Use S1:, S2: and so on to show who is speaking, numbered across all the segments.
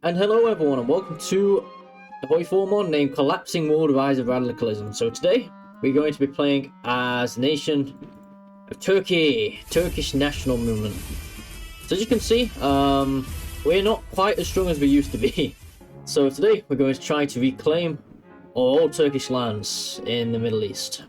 S1: And hello everyone and welcome to a 44 mod named Collapsing World Rise of Radicalism. So today we're going to be playing as nation of Turkey, Turkish National Movement. So as you can see, we're not quite as strong as we used to be. So today we're going to try to reclaim all Turkish lands in the Middle East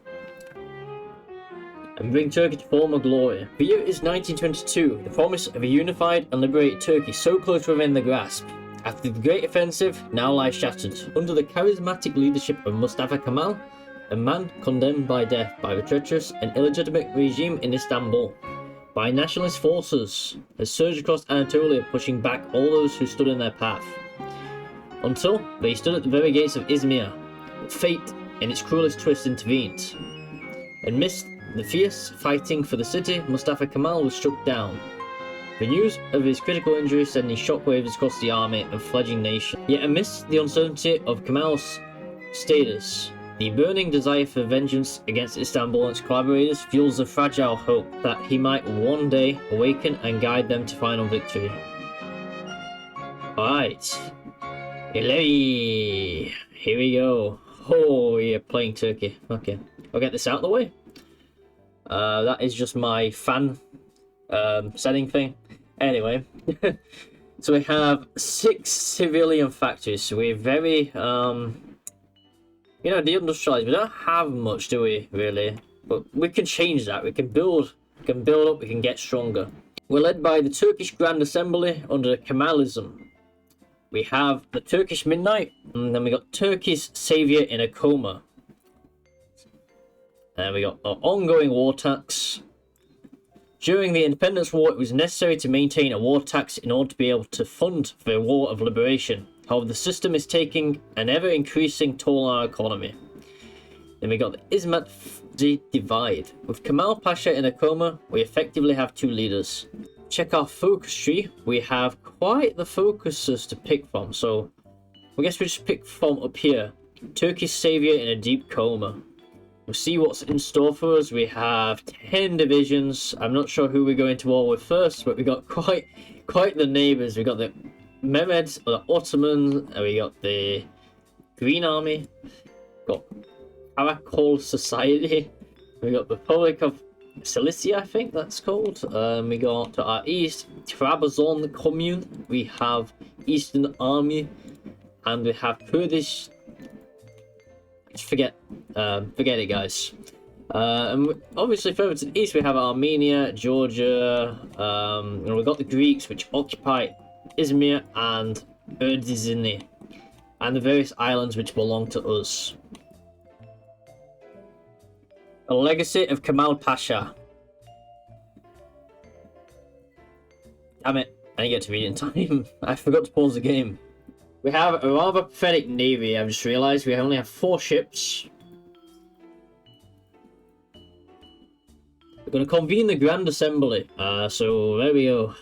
S1: and bring Turkey to former glory. The year is 1922, the promise of a unified and liberated Turkey so close within the grasp. After the Great Offensive now lies shattered, under the charismatic leadership of Mustafa Kemal, a man condemned by death by the treacherous and illegitimate regime in Istanbul, by nationalist forces, has surged across Anatolia, pushing back all those who stood in their path. Until they stood at the very gates of Izmir, but fate, in its cruelest twist, intervened. Amidst the fierce fighting for the city, Mustafa Kemal was struck down. The news of his critical injury sending shockwaves across the army and fledgling nation. Yet amidst the uncertainty of Kemal's status, the burning desire for vengeance against Istanbul and its collaborators fuels the fragile hope that he might one day awaken and guide them to final victory. Alright. Here we go. Oh, we're playing Turkey. Okay. I'll get this out of the way. That is just my fan setting thing. Anyway, so we have 6 civilian factories. So we're very, deindustrialized. We don't have much, do we, really? But we can change that. We can build up, we can get stronger. We're led by the Turkish Grand Assembly under Kemalism. We have the Turkish Midnight, and then we got Turkey's Savior in a Coma. And we got our ongoing war tax. During the Independence War, it was necessary to maintain a war tax in order to be able to fund the War of Liberation. However, the system is taking an ever-increasing toll on our economy. Then we got the Izmit divide. With Kemal Pasha in a coma, we effectively have 2 leaders. Check our focus tree. We have quite the focuses to pick from, so I guess we just pick from up here. Turkey's Savior in a deep coma. We'll see what's in store for us. We have 10 divisions. I'm not sure who we're going to war with first, but we got quite the neighbours. We got the Mehmeds, the Ottomans, and we got the Green Army. Got Karakol Society. We got the Republic of Cilicia, I think that's called. We got to our east, Trabzon Commune. We have Eastern Army, and we have Kurdish. Forget it, guys. And obviously further to the east we have Armenia, Georgia, and we've got the Greeks, which occupy Izmir and Erdizini, and the various islands which belong to us. A legacy of Kemal Pasha. Damn it, I didn't get to read it in time. I forgot to pause the game. We have a rather pathetic navy. I've just realised we only have 4 ships. We're going to convene the Grand Assembly. So there we go.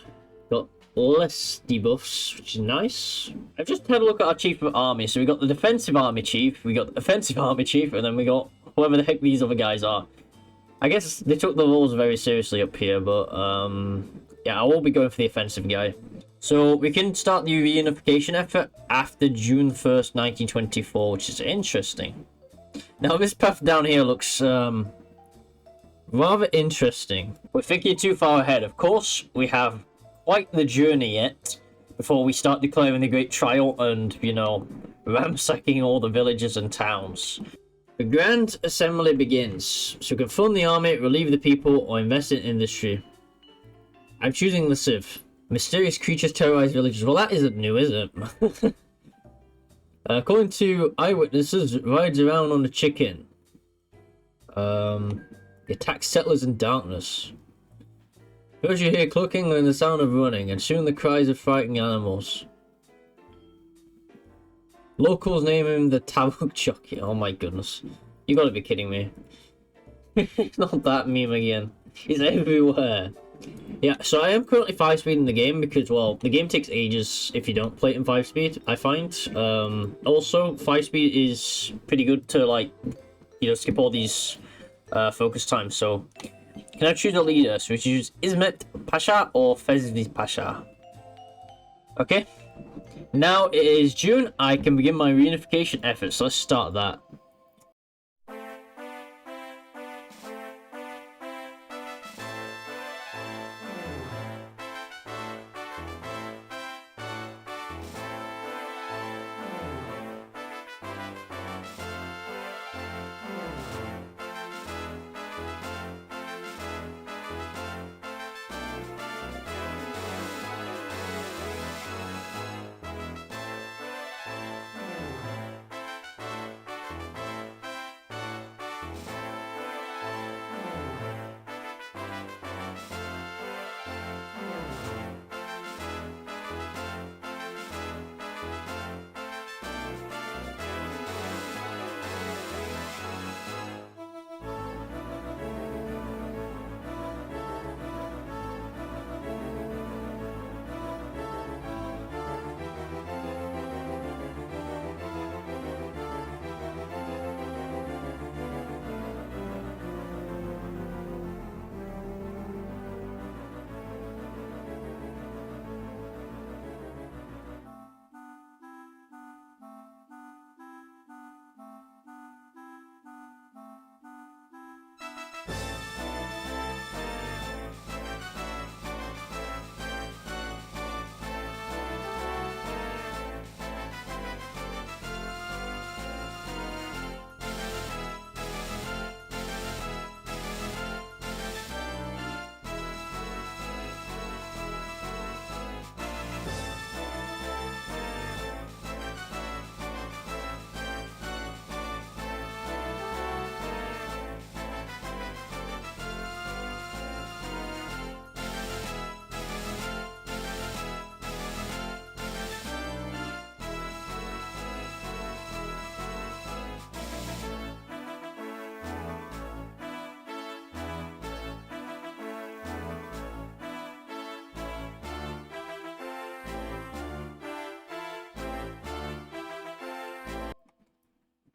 S1: Got less debuffs, which is nice. I've just had a look at our Chief of Army. So we got the Defensive Army Chief, we got the Offensive Army Chief, and then we got whoever the heck these other guys are. I guess they took the roles very seriously up here, but yeah, I will be going for the offensive guy. So we can start the reunification effort after June 1st, 1924, which is interesting. Now this path down here looks rather interesting. We're thinking too far ahead. Of course, we have quite the journey yet before we start declaring the Great Trial and, ransacking all the villages and towns. The Grand Assembly begins. So confirm the army, relieve the people, or invest in industry. I'm choosing the Civ. Mysterious creatures terrorize villages. Well, that isn't new, is it? According to eyewitnesses, rides around on a chicken. Attacks settlers in darkness. First you hear clucking and the sound of running, and soon the cries of frightened animals. Locals name him the Tavuk Chucky. Oh my goodness. You gotta be kidding me. It's not that meme again. He's everywhere. Yeah, so I am currently 5-speed in the game because, well, the game takes ages if you don't play it in 5-speed, I find. Also, 5-speed is pretty good to, skip all these focus times. So, can I choose a leader? So we choose Izmit Pasha or Fezli Pasha. Okay. Now it is June, I can begin my reunification efforts. Let's start that.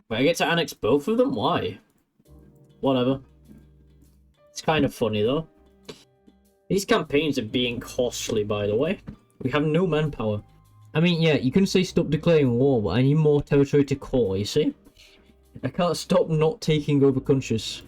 S1: Wait, I get to annex both of them? Why? Whatever. It's kind of funny though. These campaigns are being costly, by the way. We have no manpower. I mean, yeah, you can say stop declaring war, but I need more territory to core, you see? I can't stop not taking over countries.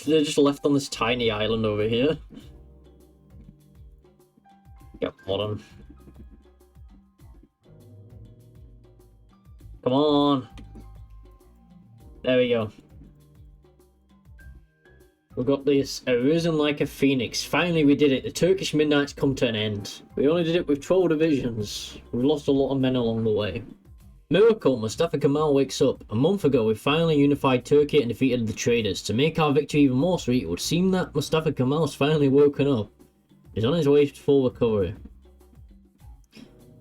S1: They're just left on this tiny island over here. Get on. Come on. There we go. We got this arisen like a phoenix. Finally we did it. The Turkish Midnight's come to an end. We only did it with 12 divisions. We've lost a lot of men along the way. Miracle, Mustafa Kemal wakes up. A month ago we finally unified Turkey and defeated the traders. To make our victory even more sweet, it would seem that Mustafa Kemal's finally woken up. He's on his way to full recovery.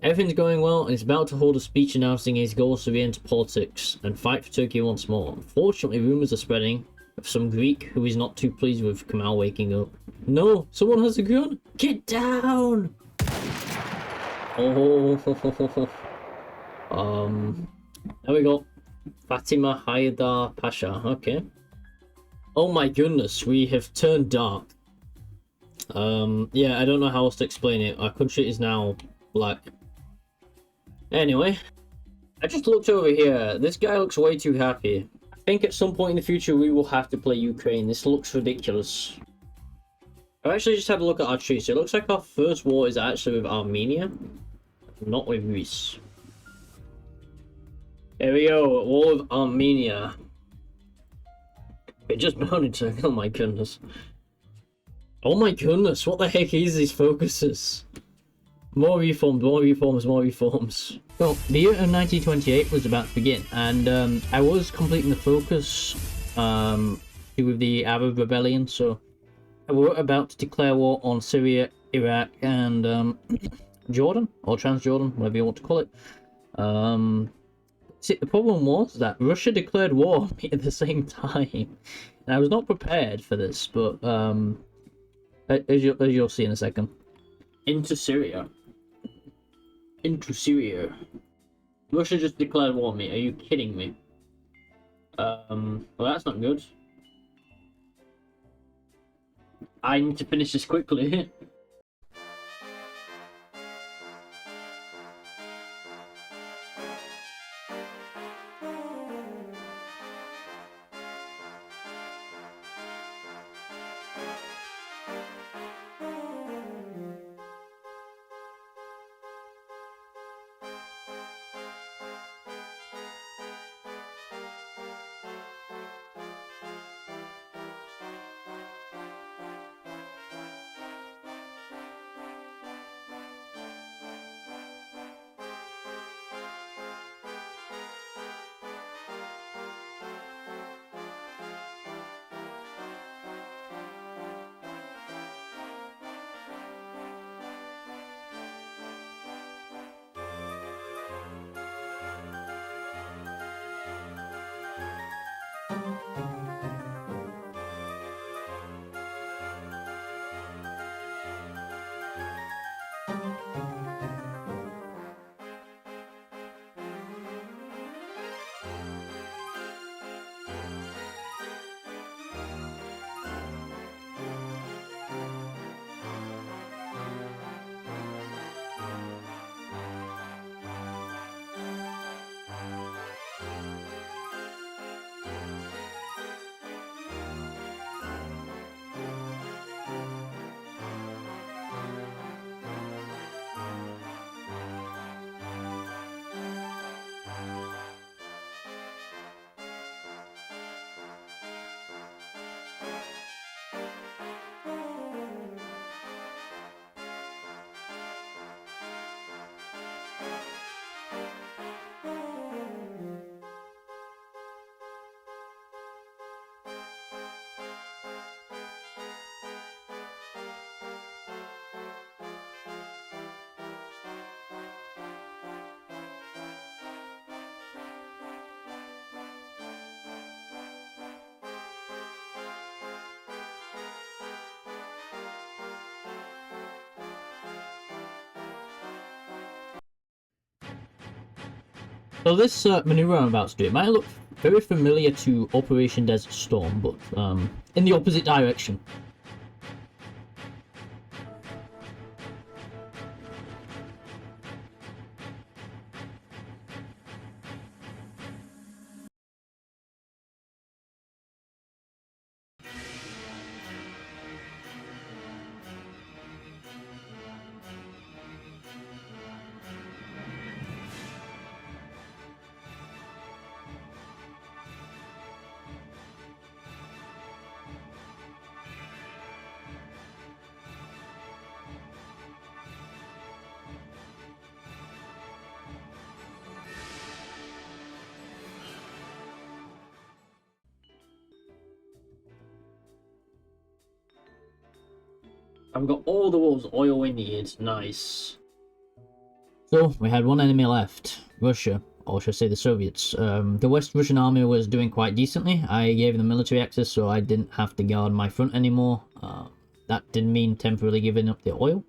S1: Everything's going well and he's about to hold a speech announcing his goals to re-enter politics and fight for Turkey once more. Unfortunately, rumours are spreading of some Greek who is not too pleased with Kemal waking up. No, someone has a gun! Get down! Oh, there we go. Fatima Haydar Pasha, okay. Oh my goodness, we have turned dark. Yeah, I don't know how else to explain it. Our country is now black. Anyway, I just looked over here. This guy looks way too happy. I think at some point in the future we will have to play Ukraine. This looks ridiculous. I actually just had a look at our trees. It looks like our first war is actually with Armenia, not with Greece. There we go, war with Armenia. It just mounted. Oh my goodness. Oh my goodness, what the heck is these focuses? More reforms, more reforms, more reforms. Well, the year of 1928 was about to begin, and I was completing the focus with the Arab rebellion, so I were about to declare war on Syria, Iraq, and Jordan, or Transjordan, whatever you want to call it. See, the problem was that Russia declared war on me at the same time, and I was not prepared for this, but as you'll see in a second. Into Syria. Russia just declared war on me. Are you kidding me? Well, that's not good. I need to finish this quickly. So this maneuver I'm about to do, it might look very familiar to Operation Desert Storm, but in the opposite direction. I've got all the world's oil we need. Nice. So, we had one enemy left. Russia. Or should I say the Soviets. The West Russian army was doing quite decently. I gave them military access, so I didn't have to guard my front anymore. That didn't mean temporarily giving up the oil.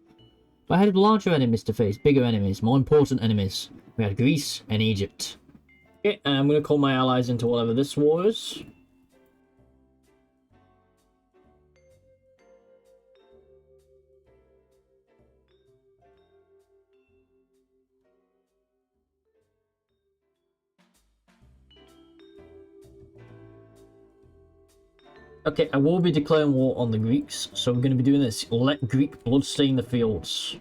S1: But I had larger enemies to face. Bigger enemies. More important enemies. We had Greece and Egypt. Okay, I'm going to call my allies into whatever this war is. Okay, I will be declaring war on the Greeks, so I'm going to be doing this. Let Greek blood stain the fields.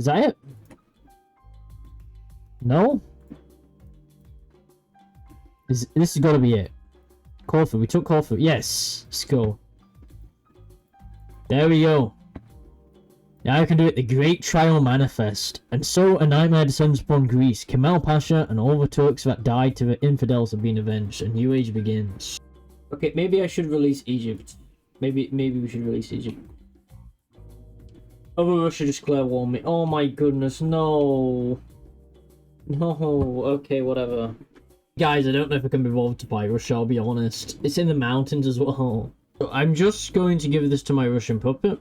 S1: Is that it? No? This has got to be it. Corfu. We took Corfu. Yes. Let's go. There we go. Now I can do it. The Great Trial Manifest. And so a nightmare descends upon Greece. Kemal Pasha and all the Turks that died to the infidels have been avenged. A new age begins. Okay, maybe I should release Egypt. Maybe we should release Egypt. Oh, Russia declare war on me. Oh my goodness, no. No, okay, whatever. Guys, I don't know if I can be bothered to buy Russia, I'll be honest. It's in the mountains as well. So I'm just going to give this to my Russian puppet.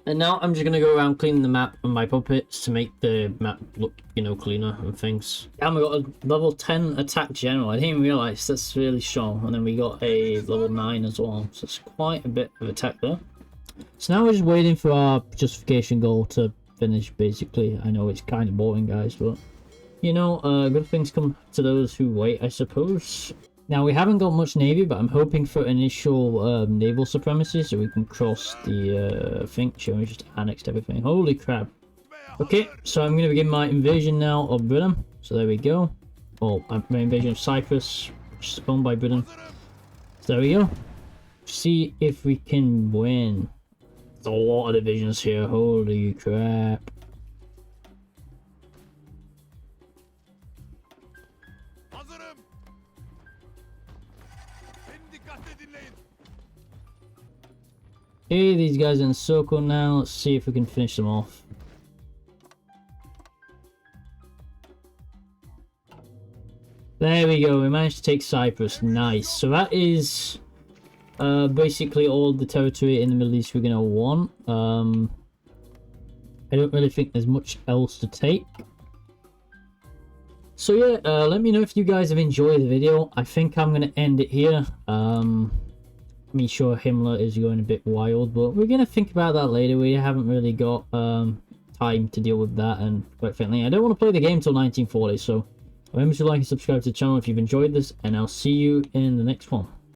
S1: And now I'm just going to go around cleaning the map with my puppets to make the map look, you know, cleaner and things. And we got a level 10 attack general. I didn't even realise that's really strong. And then we got a level 9 as well. So it's quite a bit of attack there. So now we're just waiting for our justification goal to finish, basically. I know it's kind of boring, guys, but... You know, good things come to those who wait, I suppose. Now, we haven't got much navy, but I'm hoping for initial naval supremacy so we can cross the thing. Shall we just annexed everything? Holy crap. Okay, so I'm going to begin my invasion now of Britain. So there we go. Oh, my invasion of Cyprus, which is owned by Britain. So there we go. See if we can win. There's a lot of divisions here. Holy crap. Okay, these guys are in a circle now. Let's see if we can finish them off. There we go. We managed to take Cyprus. Nice. So that is basically all the territory in the Middle East we're going to want. I don't really think there's much else to take. So yeah, let me know if you guys have enjoyed the video. I think I'm going to end it here. I mean, sure, Himmler is going a bit wild, but we're going to think about that later. We haven't really got time to deal with that, and quite frankly, I don't want to play the game until 1940, so remember to like and subscribe to the channel if you've enjoyed this, and I'll see you in the next one.